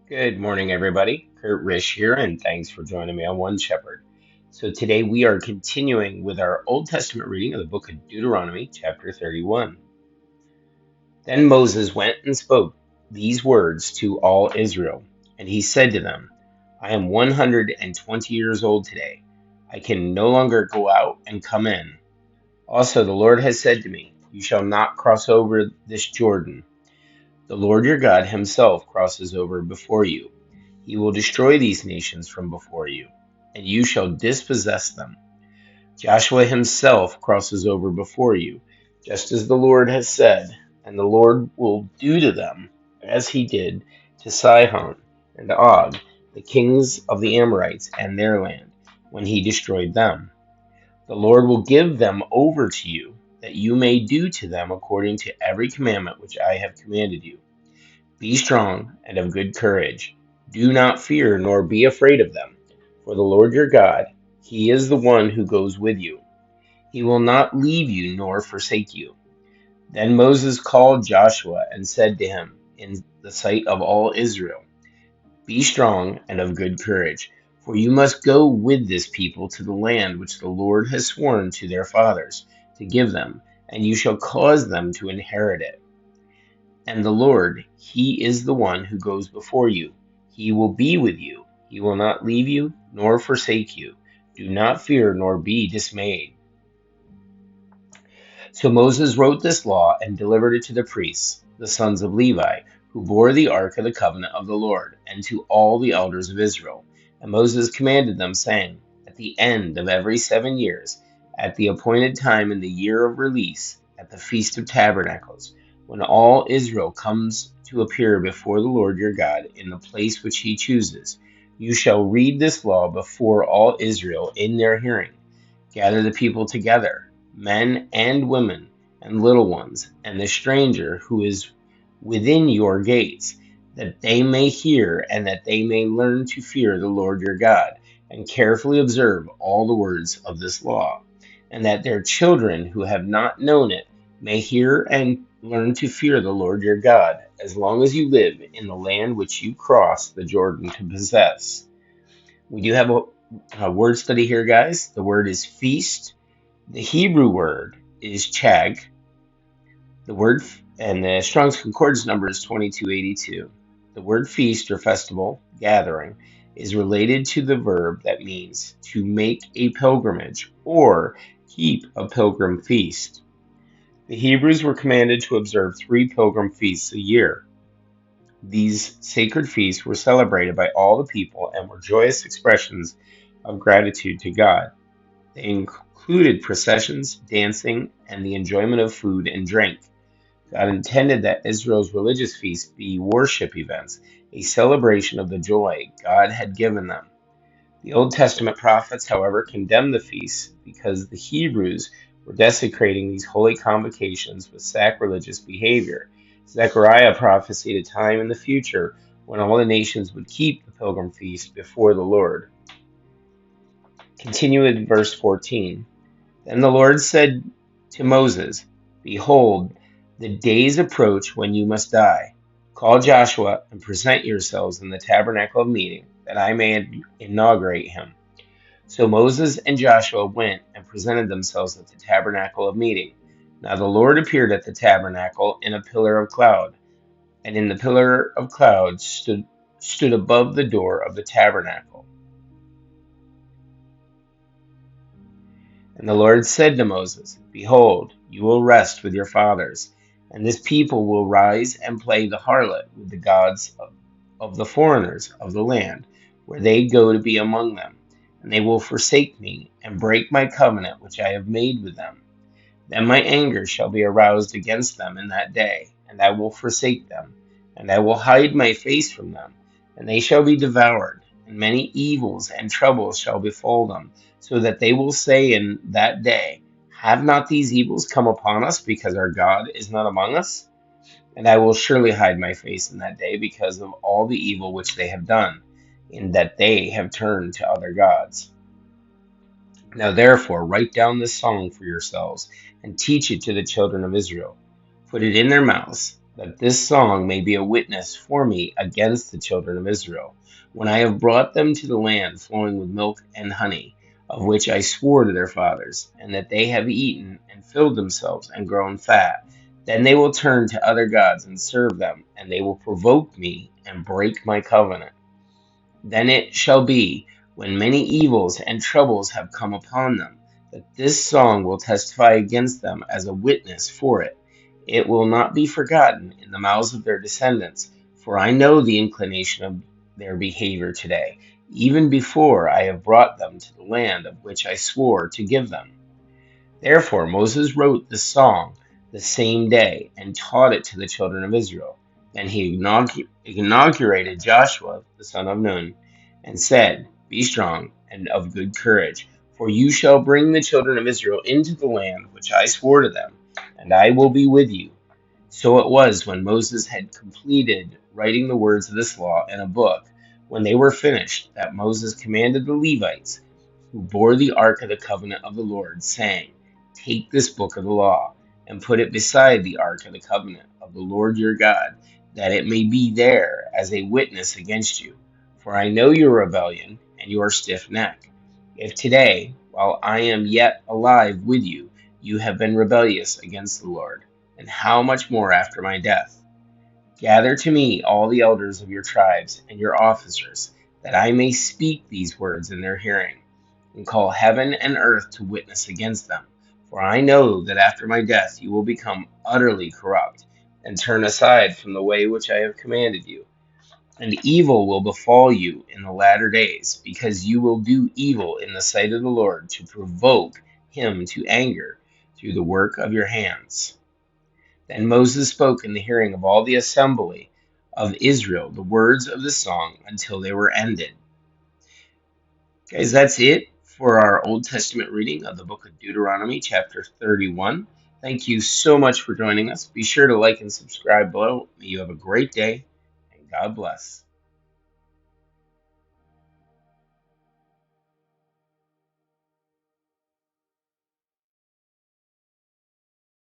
Good morning, everybody. Kurt Risch here, and thanks for joining me on One Shepherd. So, today we are continuing with our Old Testament reading of the book of Deuteronomy, chapter 31. Then Moses went and spoke these words to all Israel, and he said to them, I am 120 years old today. I can no longer go out and come in. Also, the Lord has said to me, You shall not cross over this Jordan. The Lord your God himself crosses over before you. He will destroy these nations from before you, and you shall dispossess them. Joshua himself crosses over before you, just as the Lord has said, and the Lord will do to them as he did to Sihon and Og, the kings of the Amorites and their land, when he destroyed them. The Lord will give them over to you, that you may do to them according to every commandment which I have commanded you. Be strong and of good courage. Do not fear nor be afraid of them, for the Lord your God, he is the one who goes with you. He will not leave you nor forsake you. Then Moses called Joshua and said to him in the sight of all Israel, Be strong and of good courage, for you must go with this people to the land which the Lord has sworn to their fathers to give them, and you shall cause them to inherit it. And the Lord, he is the one who goes before you. He will be with you. He will not leave you nor forsake you. Do not fear nor be dismayed. So Moses wrote this law and delivered it to the priests, the sons of Levi, who bore the ark of the covenant of the Lord, and to all the elders of Israel. And Moses commanded them, saying, At the end of every 7 years, at the appointed time in the year of release, at the Feast of Tabernacles, when all Israel comes to appear before the Lord your God in the place which he chooses, you shall read this law before all Israel in their hearing. Gather the people together, men and women, and little ones, and the stranger who is within your gates, that they may hear and that they may learn to fear the Lord your God, and carefully observe all the words of this law, and that their children who have not known it may hear and learn to fear the Lord your God, as long as you live in the land which you cross the Jordan to possess. We do have a word study here, guys. The word is feast. The Hebrew word is chag. The word and the Strong's Concordance number is 2282. The word feast or festival, gathering, is related to the verb that means to make a pilgrimage or keep a pilgrim feast. The Hebrews were commanded to observe 3 pilgrim feasts a year. These sacred feasts were celebrated by all the people and were joyous expressions of gratitude to God. They included processions, dancing, and the enjoyment of food and drink. God intended that Israel's religious feasts be worship events, a celebration of the joy God had given them. The Old Testament prophets, however, condemned the feasts because the Hebrews were desecrating these holy convocations with sacrilegious behavior. Zechariah prophesied a time in the future when all the nations would keep the pilgrim feast before the Lord. Continue with verse 14. Then the Lord said to Moses, Behold, the days approach when you must die. Call Joshua and present yourselves in the tabernacle of meeting, that I may inaugurate him. So Moses and Joshua went and presented themselves at the tabernacle of meeting. Now the Lord appeared at the tabernacle in a pillar of cloud, and in the pillar of cloud stood above the door of the tabernacle. And the Lord said to Moses, Behold, you will rest with your fathers, and this people will rise and play the harlot with the gods of the foreigners of the land, where they go to be among them. And they will forsake me and break my covenant which I have made with them. Then my anger shall be aroused against them in that day, and I will forsake them, and I will hide my face from them, and they shall be devoured, and many evils and troubles shall befall them, so that they will say in that day, Have not these evils come upon us because our God is not among us? And I will surely hide my face in that day because of all the evil which they have done, in that they have turned to other gods. Now therefore write down this song for yourselves, and teach it to the children of Israel. Put it in their mouths, that this song may be a witness for me against the children of Israel, when I have brought them to the land flowing with milk and honey, of which I swore to their fathers, and that they have eaten and filled themselves and grown fat. Then they will turn to other gods and serve them, and they will provoke me and break my covenant. Then it shall be, when many evils and troubles have come upon them, that this song will testify against them as a witness for it. It will not be forgotten in the mouths of their descendants, for I know the inclination of their behavior today, even before I have brought them to the land of which I swore to give them. Therefore Moses wrote the song the same day and taught it to the children of Israel. Then he inaugurated Joshua the son of Nun and said, Be strong and of good courage, for you shall bring the children of Israel into the land which I swore to them, and I will be with you. So it was when Moses had completed writing the words of this law in a book, when they were finished, that Moses commanded the Levites who bore the ark of the covenant of the Lord, saying, Take this book of the law, and put it beside the ark of the covenant of the Lord your God, that it may be there as a witness against you. For I know your rebellion and your stiff neck. If today, while I am yet alive with you, you have been rebellious against the Lord, and how much more after my death? Gather to me all the elders of your tribes and your officers, that I may speak these words in their hearing, and call heaven and earth to witness against them. For I know that after my death you will become utterly corrupt, and turn aside from the way which I have commanded you. And evil will befall you in the latter days, because you will do evil in the sight of the Lord to provoke him to anger through the work of your hands. Then Moses spoke in the hearing of all the assembly of Israel the words of the song until they were ended. Guys, that's it for our Old Testament reading of the book of Deuteronomy, chapter 31. Thank you so much for joining us. Be sure to like and subscribe below. May you have a great day, and God bless.